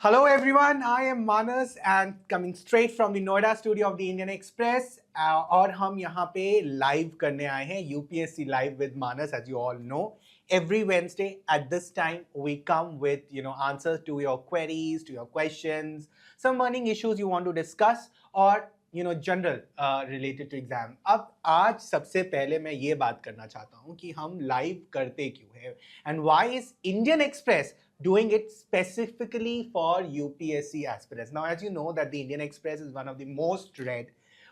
Hello everyone, I am Manas and coming straight from the Noida studio of the Indian Express और हम यहाँ पे live करने आए हैं UPSC Live with Manas, as you all know. Every Wednesday at this time we come with answers to your queries, to your questions, some burning issues you want to discuss or general related to exam. अब आज सबसे पहले मैं ये बात करना चाहता हूँ कि हम live करते क्यों हैं and why is Indian Express doing it specifically for UPSC aspirants. Now, as you know that the Indian Express is one of the most read,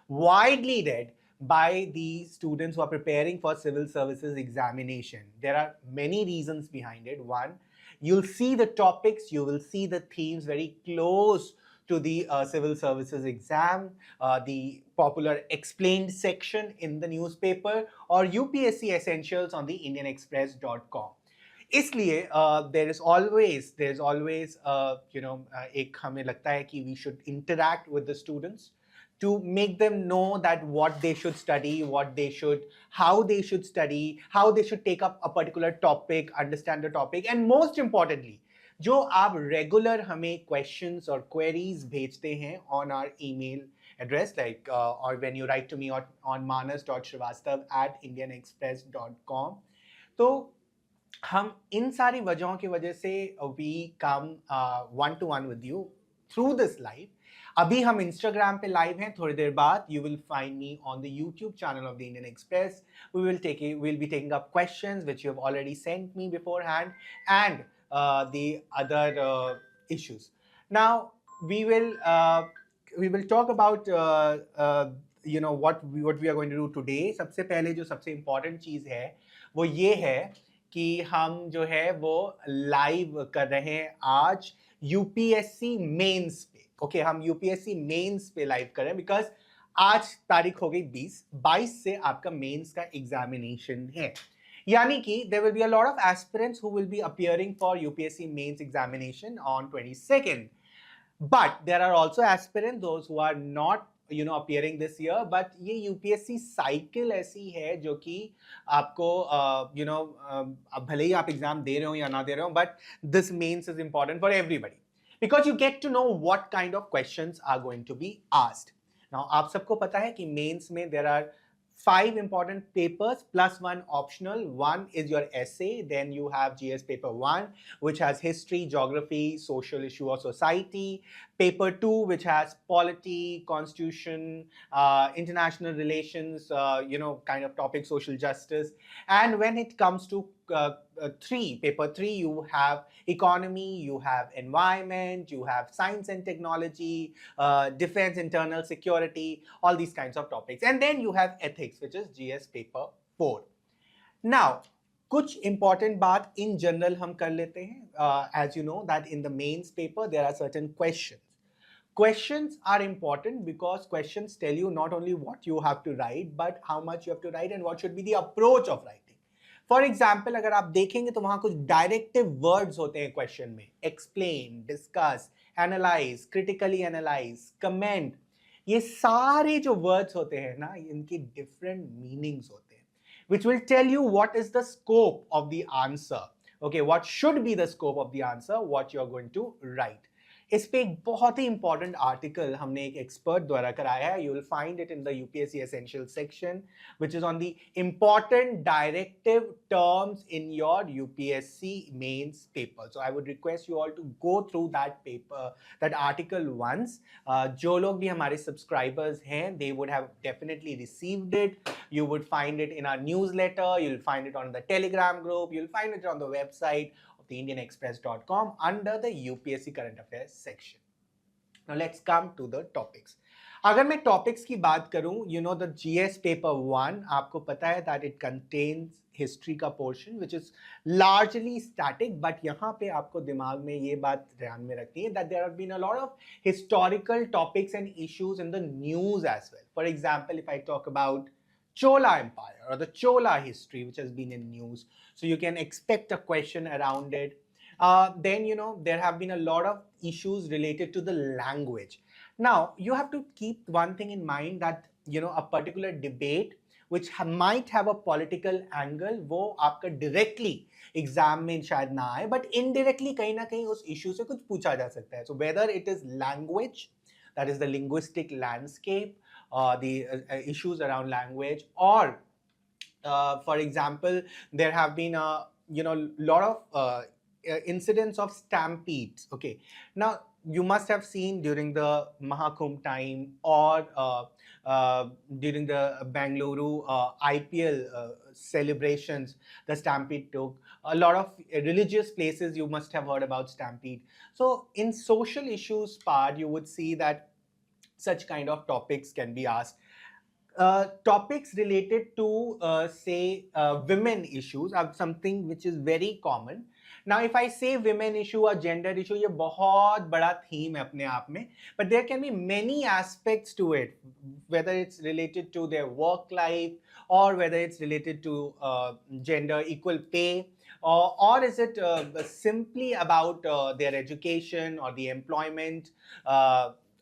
widely read by the students who are preparing for civil services examination. There are many reasons behind it. One, you'll see the topics, you will see the themes very close to the civil services exam, the popular explained section in the newspaper or UPSC Essentials on the indianexpress.com. इसलिए there is always एक हमें लगता है कि we should interact with the students to make them know that what they should study, how they should study, how they should take up a particular topic, understand the topic, and most importantly, जो आप regular हमें questions और queries भेजते हैं on our email address, like or when you write to me on manas.srivastava@indianexpress.com, तो हम इन सारी वजहों की वजह से we come one to one with you through this live. अभी हम इंस्टाग्राम पे लाइव हैं. थोड़ी देर बाद you will find me on the YouTube channel of the Indian Express. We will be taking up questions which you have already sent me beforehand and the other issues. Now we will talk about what we are going to do today. सबसे पहले जो सबसे important चीज़ है वो ये है कि हम जो है वो लाइव कर रहे हैं आज यूपीएससी मेंस पे. ओके, हम यूपीएससी मेंस पे लाइव कर रहे हैं बिकॉज आज तारीख हो गई 22 से आपका मेंस का एग्जामिनेशन है. यानी कि there will be a lot of aspirants who will be appearing for UPSC mains examination on 22nd. But there are also aspirants those who are not appearing this year, but ये UPSC cycle ऐसी है जो कि आपको भले ही आप exam दे रहे हो या ना दे रहे हो, but this mains is important for everybody because you get to know what kind of questions are going to be asked. Now आप सबको पता है कि mains में there are 5 important papers plus 1 optional. 1 is your essay, then you have GS paper 1 which has history, geography, social issue or society. Paper 2 which has polity, constitution, international relations, kind of topic, social justice. And when it comes to paper 3, you have economy, you have environment, you have science and technology, defense, internal security, all these kinds of topics. And then you have ethics, which is GS paper 4. Now, कुछ important बात in general हम कर लेते हैं. As you know that in the mains paper there are certain questions. Questions are important because questions tell you not only what you have to write but how much you have to write and what should be the approach of writing. For example, अगर आप देखेंगे तो वहां कुछ directive words होते हैं question में. Explain, discuss, analyse, critically analyse, comment. ये सारे जो वर्ड्स होते हैं ना, इनकी डिफरेंट मीनिंग्स होते हैं which will tell you what is the scope of the answer. Okay, what should be the scope of the answer, what you are going to write. इस पे एक बहुत ही इंपॉर्टेंट आर्टिकल हमने एक एक्सपर्ट द्वारा कराया है. You will find it in the UPSC essential section which is on the important directive terms in your UPSC mains paper. So I would request you all to go through that paper, that article once. जो लोग भी हमारे subscribers हैं, they would have definitely received it. You would find it in our newsletter, you'll find it on the Telegram group, you'll find it on the website of the indianexpress.com under the UPSC current affairs section. Now let's come to the topics. अगर मैं topics की बात करूं, the GS paper 1, आपको पता है that it contains history का portion which is largely static, but यहाँ पे आपको दिमाग में ये बात ध्यान में रखनी है that there have been a lot of historical topics and issues in the news as well. For example, if I talk about Chola Empire or the Chola history which has been in news, so you can expect a question around it. Then there have been a lot of issues related to the language. Now you have to keep one thing in mind that a particular debate which might have a political angle, वो आपका directly exam में शायद ना आए, but indirectly कहीं ना कहीं उस इशू से कुछ पूछा जा सकता है. So whether it is language, that is the linguistic landscape, the issues around language, or for example, there have been a lot of incidents of stampedes. Okay, now you must have seen during the Mahakumbh time, or during the Bengaluru IPL celebrations, the stampede took. A lot of religious places you must have heard about stampede. So in social issues part, you would see that such kind of topics can be asked. Topics related to say women issues are something which is very common. Now if I say women issue or gender issue, ये बहुत बड़ा theme है अपने आप में, but there can be many aspects to it, whether it's related to their work life, or whether it's related to gender equal pay, or is it simply about their education or the employment.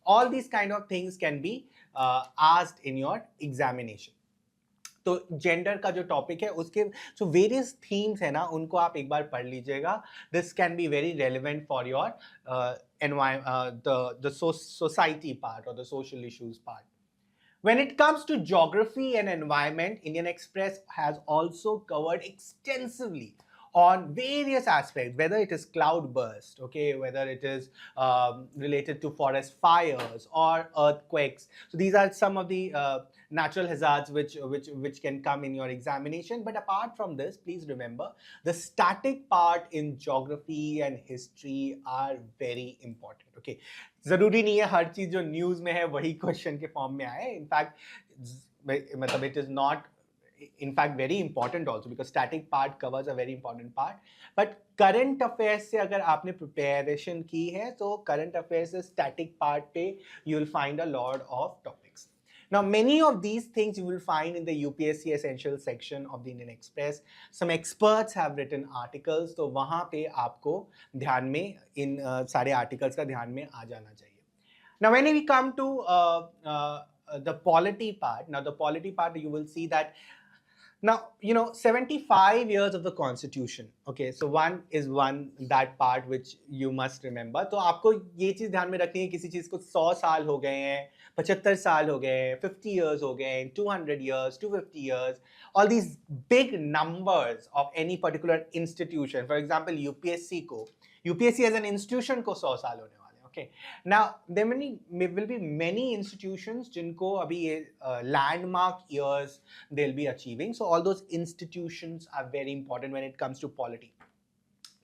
All these kind of things can be asked in your examination. तो gender का जो topic है उसके जो various themes है ना, उनको आप एक बार पढ़ लीजिएगा. This can be very relevant for your the society part और the social issues part. When it comes to geography and environment, Indian Express has also covered extensively on various aspects, whether it is cloudburst, okay, whether it is related to forest fires or earthquakes. So these are some of the natural hazards which can come in your examination. But apart from this, please remember the static part in geography and history are very important. Okay, जरूरी नहीं है हर चीज जो news में है वही question के form में आए. इनफैक्ट मतलब it is not in fact very important also, because static part covers a very important part. But current affairs से अगर आपने preparation की है तो current affairs से static part पे you will find a lot of topics. Now many of these things you will find in the UPSC essential section of the Indian Express. Some experts have written articles, तो वहाँ पे आपको ध्यान में इन सारे articles का ध्यान में आ जाना चाहिए. Now when we come to the polity part, now the polity part you will see that now, 75 years of the constitution. Okay, so that part which you must remember. तो आपको ये चीज ध्यान में रखनी है, किसी चीज को 100 साल हो गए हैं, 75 साल हो गए हैं, 50 years हो गए हैं, 200 years, 250 years, all these big numbers of any particular institution. For example, UPSC as an institution को 100 साल होने वाले. Okay, now there will be many institutions जिनको अभी ये landmark years they'll be achieving. So all those institutions are very important when it comes to polity.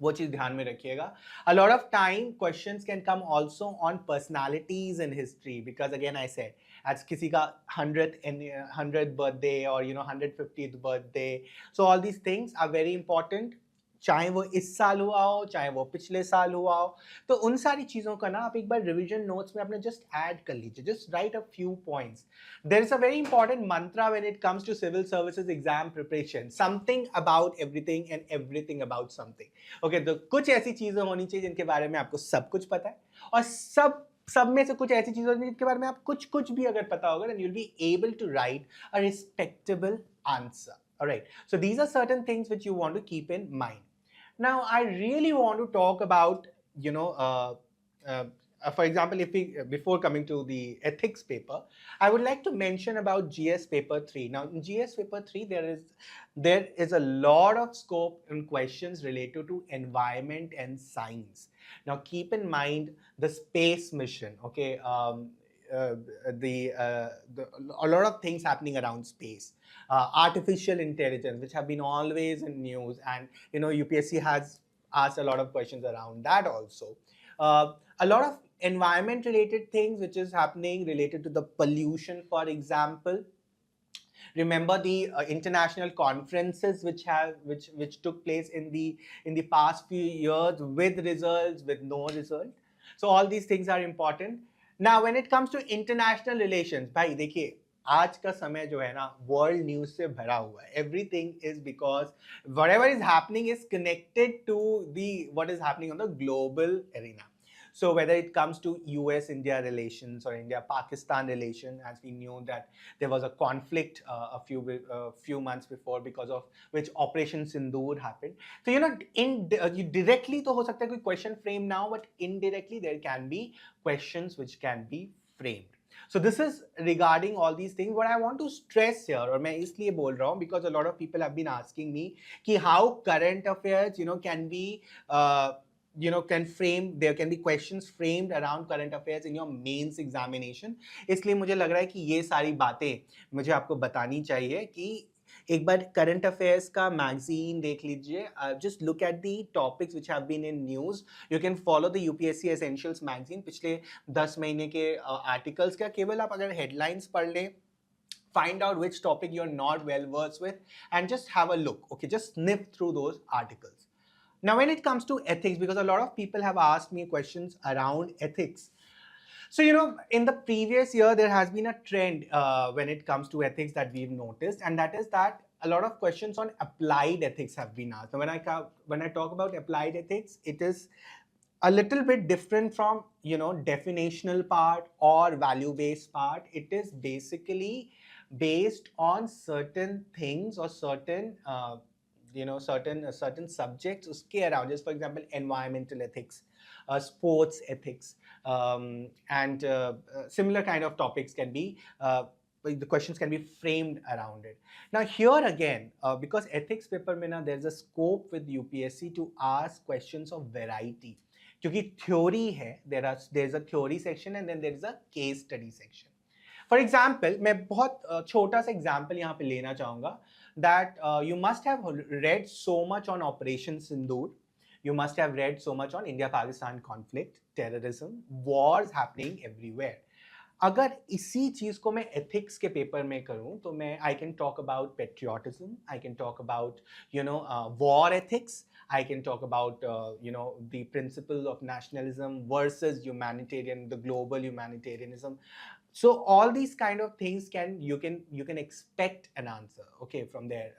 वो चीज ध्यान में रखिएगा. A lot of time questions can come also on personalities in history, because again I said as किसी का 100th birthday or 150th birthday. So all these things are very important. चाहे वो इस साल हुआ हो, चाहे वो पिछले साल हुआ हो, तो उन सारी चीजों का ना आप एक बार रिवीजन नोट्स में अपने जस्ट ऐड कर लीजिए. Just write a few points. There is a very important mantra when it comes to civil services exam preparation, something about everything and everything about something. Okay, तो कुछ ऐसी चीजें होनी चाहिए जिनके बारे में आपको सब कुछ पता है, और सब में से कुछ ऐसी चीजें होनी चाहिए जिनके बारे में आप कुछ भी अगर पता होगा, then you'll be able to write a respectable answer. All right, so these are certain things which you want to keep in mind. Now, I really want to talk about, for example, before coming to the ethics paper, I would like to mention about GS paper 3. Now, in GS paper 3, there is a lot of scope in questions related to environment and science. Now, keep in mind the space mission, okay? A lot of things happening around space, artificial intelligence, which have been always in news, and UPSC has asked a lot of questions around that also. A lot of environment related things which is happening related to the pollution, for example. Remember the international conferences which took place in the past few years, with results, with no result. So all these things are important. Now when it comes to international relations, भाई देखिए आज का समय जो है ना world news से भरा हुआ है. Everything is because whatever is happening is connected to the what is happening on the global arena. So whether it comes to US-India relations or India-Pakistan relation, as we knew that there was a conflict a few months before, because of which Operation Sindoor happened. So you directly to ho sakta hai koi question frame now, but indirectly there can be questions which can be framed. So this is regarding all these things. What I want to stress here, और मैं इसलिए बोल रहा हूँ, because a lot of people have been asking me कि how current affairs can be can frame, there can be questions framed around current affairs in your mains examination. इसलिए मुझे लग रहा है कि ये सारी बातें मुझे आपको बतानी चाहिए कि एक बार करंट अफेयर्स का मैगजीन देख लीजिए. Just look at the topics which have been in news. You can follow the UPSC essentials magazine. पिछले 10 महीने के आर्टिकल्स का केवल आप अगर हेडलाइंस पढ़ लें, find out which topic you're not well versed with, and just have a look. Okay, just snip through those articles. Now when it comes to ethics, because a lot of people have asked me questions around ethics. So, in the previous year, there has been a trend when it comes to ethics that we've noticed, and that is that a lot of questions on applied ethics have been asked. Now, when I talk about applied ethics, it is a little bit different from, definitional part or value-based part. It is basically based on certain things or certain certain subjects uske around. Just for example, environmental ethics, sports ethics, and similar kind of topics can be, the questions can be framed around it. Now here again, because ethics paper mein na, there's a scope with UPSC to ask questions of variety. क्योंकि theory है, there's a theory section and then there is a case study section. For example, मैं बहुत छोटा सा example यहाँ पे लेना चाहूँगा, that you must have read so much on Operation Sindoor. You must have read so much on India-Pakistan conflict, terrorism, wars happening everywhere. अगर इसी चीज को मैं ethics के पेपर में करूं तो मैं I can talk about patriotism, I can talk about war ethics, I can talk about the principle of nationalism versus the global humanitarianism. So all these kind of things you can expect an answer, okay, from there.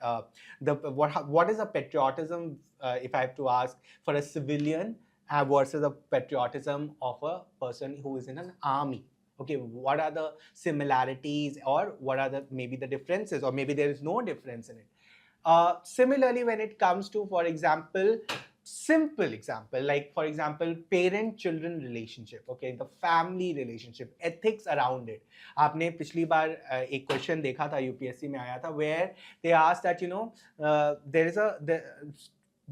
What is a patriotism, if I have to ask, for a civilian versus a patriotism of a person who is in an army? Okay, what are the similarities, or what are maybe the differences, or maybe there is no difference in it. Similarly, when it comes to, for example, simple example, like for example, parent-children relationship, okay, the family relationship, ethics around it. आपने पिछली बार एक question देखा था, UPSC में आया था, where they asked that there is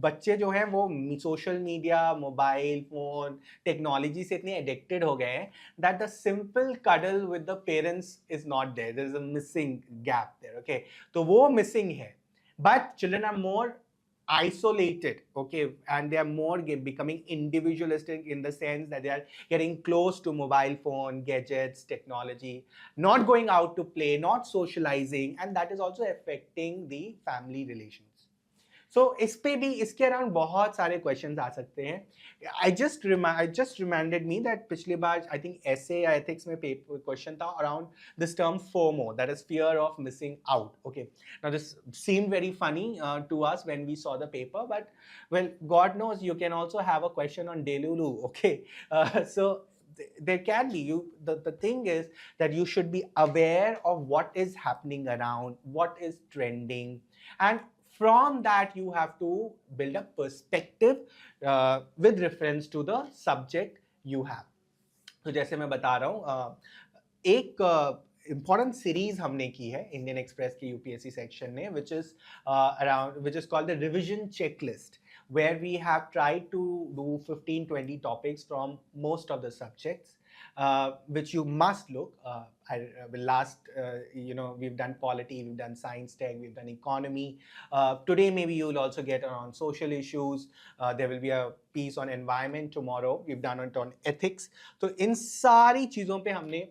बच्चे जो हैं वो social media, mobile phone, technology से इतने एडिक्टेड हो गए हैं that the simple cuddle with the parents is not there. There is a missing gap there. Okay, तो वो missing है. But children are more isolated, okay, and they are more becoming individualistic in the sense that they are getting close to mobile phone, gadgets, technology, not going out to play, not socializing, and that is also affecting the family relations. So इस पे भी, इसके around बहुत सारे questions आ सकते हैं. I just reminded me that पिछली बार I think essay या ethics में क्वेश्चन था around this term FOMO, that is fear of missing out. Okay, now this seemed very funny to us when we saw the paper, but well, God knows you can also have a question on Delulu. Okay, so there can be, the thing is that you should be aware of what is happening around, what is trending, and from that you have to build a perspective with reference to the subject you have. तो जैसे मैं बता रहा हूँ, एक important series हमने की है Indian Express के UPSC section ने, which is called the revision checklist, where we have tried to do 15-20 topics from most of the subjects, which you must look. We've done polity, we've done science tech, we've done economy. Today maybe you'll also get on social issues. There will be a piece on environment tomorrow. We've done it on ethics. तो इन सारी चीज़ों पे हमने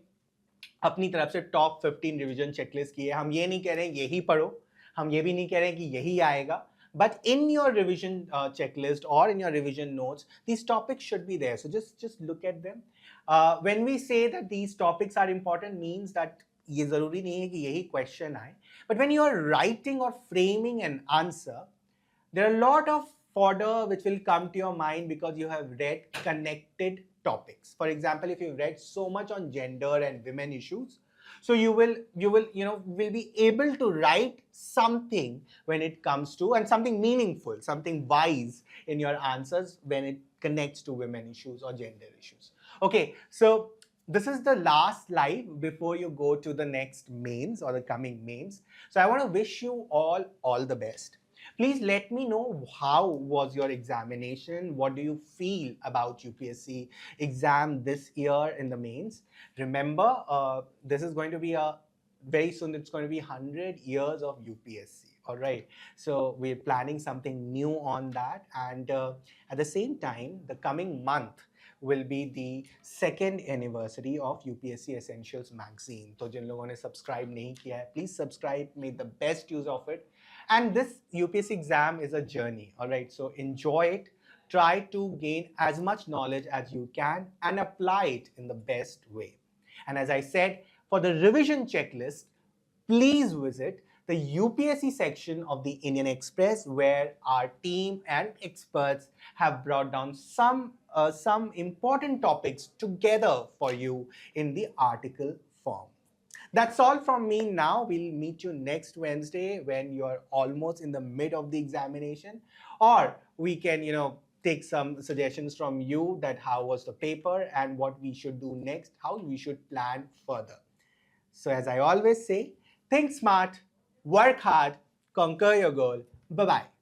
अपनी तरफ से top 15 revision checklist की है. हम ये नहीं कह रहे हैं यही पढ़ो, हम ये भी नहीं कह रहे हैं कि यही आएगा. But in your revision checklist or in your revision notes, these topics should be there. So just look at them. When we say that these topics are important, means that ये ज़रूरी नहीं है कि यही question आए. But when you are writing or framing an answer, there are a lot of fodder which will come to your mind because you have read connected topics. For example, if you've read so much on gender and women issues, so you will be able to write something when it comes to, and something meaningful, something wise in your answers when it connects to women issues or gender issues. Okay, so this is the last live before you go to the next mains or the coming mains. So I want to wish you all the best. Please let me know how was your examination. What do you feel about UPSC exam this year in the mains? Remember, this is going to be very soon, it's going to be 100 years of UPSC. All right. So we're planning something new on that. And at the same time, the coming month will be the second anniversary of UPSC Essentials magazine. So जिन लोगों ने subscribe नहीं किया है, please subscribe, make the best use of it. And this UPSC exam is a journey, all right? So enjoy it, try to gain as much knowledge as you can and apply it in the best way. And as I said, for the revision checklist, please visit the UPSC section of the Indian Express, where our team and experts have brought down some important topics together for you in the article form. That's all from me now. We'll meet you next Wednesday when you're almost in the mid of the examination, or we can, take some suggestions from you that how was the paper and what we should do next, how we should plan further. So as I always say, think smart, work hard, conquer your goal. Bye-bye.